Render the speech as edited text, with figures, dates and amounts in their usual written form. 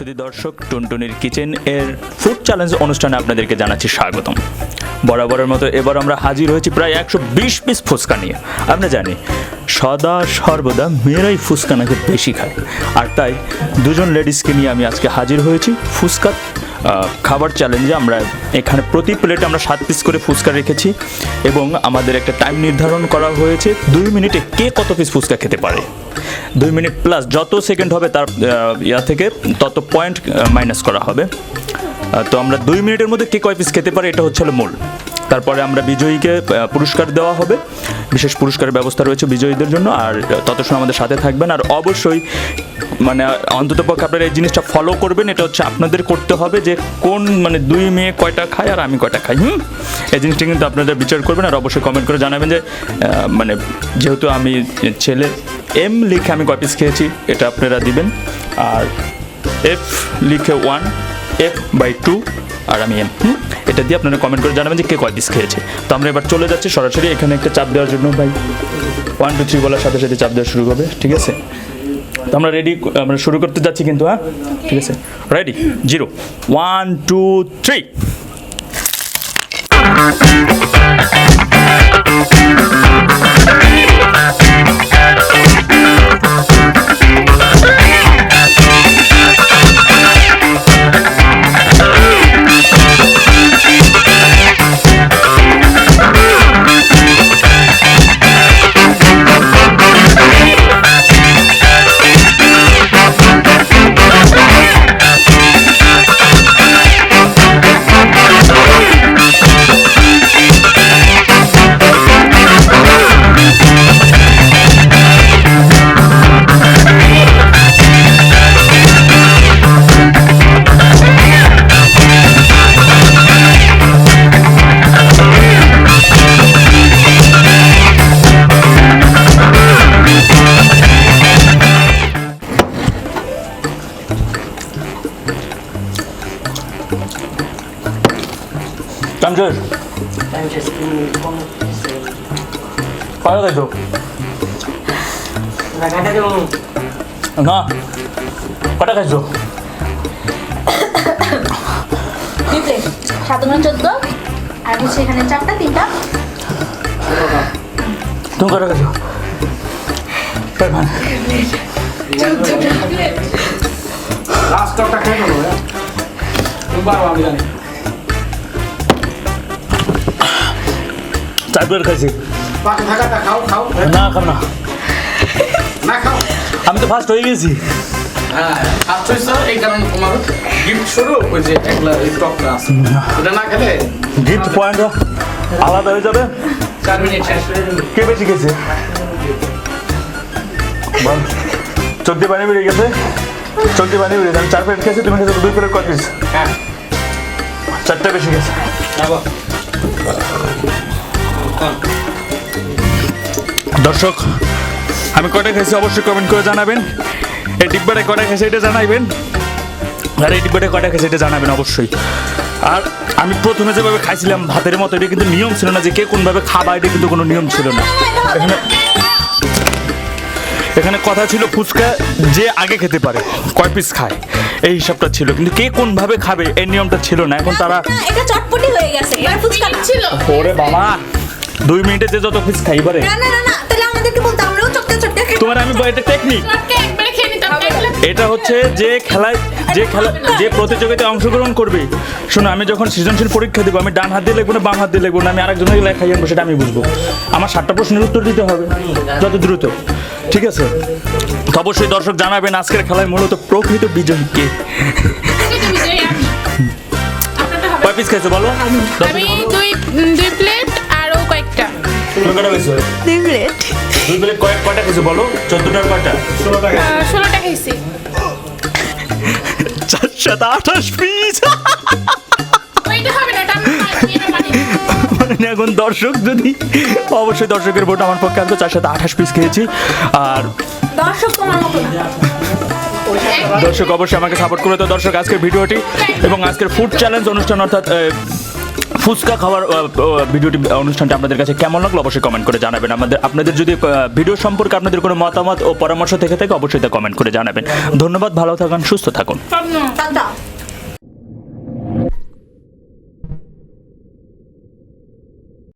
সুধী দর্শক, টুনটুনির কিচেন এর food challenge অনুষ্ঠানে আপনাদেরকে জানাচ্ছি স্বাগতম। বরাবরের মতো এবার আমরা হাজির হয়েছি প্রায় 120 পিস ফুচকা নিয়ে। আমরা জানি সদা সর্বদা মেয়েরাই ফুচকা নাকি বেশি খায়, আর তাই দুজন লেডিসকে নিয়ে আমি আজকে হাজির হয়েছি ফুচকা খাবার চ্যালেঞ্জে। আমরা এখানে প্রতি প্লেটে আমরা 7 পিস করে ফুচকা রেখেছি এবং আমাদের একটা টাইম নির্ধারণ করা হয়েছে 2 মিনিটে কে কত পিস ফুচকা খেতে পারে। 2 মিনিট প্লাস যত সেকেন্ড হবে তার থেকে তত পয়েন্ট মাইনাস করা হবে। তো আমরা 2 মিনিটের মধ্যে কে কয় পিস খেতে পারে এটা হচ্ছে মূল। তারপরে আমরা বিজয়ীকে পুরস্কার দেওয়া হবে, বিশেষ পুরস্কারের ব্যবস্থা রয়েছে বিজয়ীদের জন্য। আর তত সময় আমাদের সাথে থাকবেন, আর অবশ্যই মানে অন্ততপক্ষে আপনারা এই জিনিসটা ফলো করবেন। এটা হচ্ছে আপনাদের করতে হবে যে কোন মানে 2 মেয়ে কয়টা খায় আর আমি কয়টা খাই। এই জিনিসটা কিন্তু আপনারা বিচার করবেন, আর অবশ্যই কমেন্ট করে জানাবেন যে মানে যেহেতু আমি ছেলে, এম লিখে আমি কয় পিস খেয়েছি এটা আপনারা দিবেন, আর এফ লিখে 1, F/2 আর আমি এম, এটা দিয়ে আপনারা কমেন্ট করে জানাবেন যে কে কয় পিস খেয়েছে। তো আমরা এবার চলে যাচ্ছি সরাসরি এখানে একটা চাপ দেওয়ার জন্য। ভাই 1 2 3 বলার সাথে সাথে চাপ দেওয়া শুরু হবে, ঠিক আছে? তো আমরা রেডি, আমরা শুরু করতে যাচ্ছি কিন্তু। হ্যাঁ, ঠিক আছে, রেডি 0 1 2 3। Tamcır. Para kaydı. না, কটা খাইছো? 7-14 আর হচ্ছে এখানে 4টা 3টা। তুমি কটা খাইছো? লাস্টটা খাই দেবো। তুমি বারবার আমি জানি 4 প্লেট খাইছি। বাকি থাকাটা খাও খাও। না খাও না, না খাও। আমি তো ফার্স্ট হয়ে গেছি। হ্যাঁ, আচ্ছা স্যার, এই কারণে তোমার গিফট শুরু ওই যে একলা এই টপটা আছে, এটা না খেলে গিফট পয়েন্ট আলাদা হয়ে যাবে। 4 মিনিট শেষ হয়ে যাবে। কে বেশি গেছে? চোখ দিয়ে পানি বেরিয়ে গেছে, চোখ দিয়ে পানি বেরিয়ে গেছে। আমি 4 প্লেট খেয়েছি, তুমি খেয়েছো 2 প্লেট কয় পিস? হ্যাঁ, 4টা বেশি গেছে। দর্শক, আমি কটা খেয়েছি অবশ্যই কমেন্ট করে জানাবেন। এই ডিব্বাটা কটা খেয়েছে এটা জানাবেন, আর এই ডিব্বাটা কটা খেয়েছে এটা জানাবেন অবশ্যই। আর আমি প্রথমে যেভাবে খাইছিলাম ভাতের মতো, এটা কিন্তু নিয়ম ছিল না যে কে কোনভাবে খাবা, এটা কিন্তু কোনো নিয়ম ছিল না। এখানে কথা ছিল ফুচকা যে আগে খেতে পারে কয় পিস খায় এই হিসাবটা ছিল, কিন্তু কে কোনভাবে খাবে এই নিয়মটা ছিল না। এখন তারা এটা চটপটি হয়ে গেছে, এটা ফুচকা ছিল। ওরে বাবা, 2 মিনিটে যে যত পিস খাই পারে। না না না, তাহলে আমাদেরকে বলতে আমরাও চটকে চটকে খাই। তোমার আমি এটা টেকনিক, একবারে খেয়ে নিতে হবে। এটা হচ্ছে যে যে প্রতিযোগিতায় অংশগ্রহণ করবে। শোনো, আমি যখন সৃজনশীল পরীক্ষা দেবো, আমি ডান হাত দিয়ে লিখবো না বাম হাত দিয়ে লিখবো না, আমি আরেকজনের লেখাই আনবো, সেটা আমি বুঝবো। আমার 7টা প্রশ্নের উত্তর দিতে হবে যত দ্রুত, ঠিক আছে? তো অবশ্যই দর্শক জানাবেন আজকের খেলায় মূলত প্রকৃত বিজয়ী কে। কয় পিস খাইছো বলো? আমি 2 প্লেট আরো কয়েকটা। তুমি কটা খাইছো? 2 প্লেট। 2 প্লেট কয়টা খাইছো বলো? 14টার কয়টা? 16টা। 16টা খাইছি। 428 পিস। ওইটা হবে না, এটা আমি পানি। মানে এখন দর্শক যদি অবশ্যই দর্শকের ভোট আমার পক্ষে আসবে। 428 পিস খেয়েছি। আর দর্শক তোমার মতো না। দর্শক অবশ্যই আমাকে সাপোর্ট করে। তো দর্শক, আজকের ভিডিওটি এবং আজকের ফুড চ্যালেঞ্জ অনুষ্ঠান অর্থাৎ ফুচকা খাওয়ার ভিডিওটি অনুষ্ঠানটি আপনাদের কাছে কেমন লাগলো অবশ্যই কমেন্ট করে জানাবেন। আপনাদের যদি ভিডিও সম্পর্কে আপনাদের কোনো মতামত ও পরামর্শ থেকে থাকে অবশ্যই তা কমেন্ট করে জানাবেন। ধন্যবাদ, ভালো থাকুন, সুস্থ থাকুন। টাটা।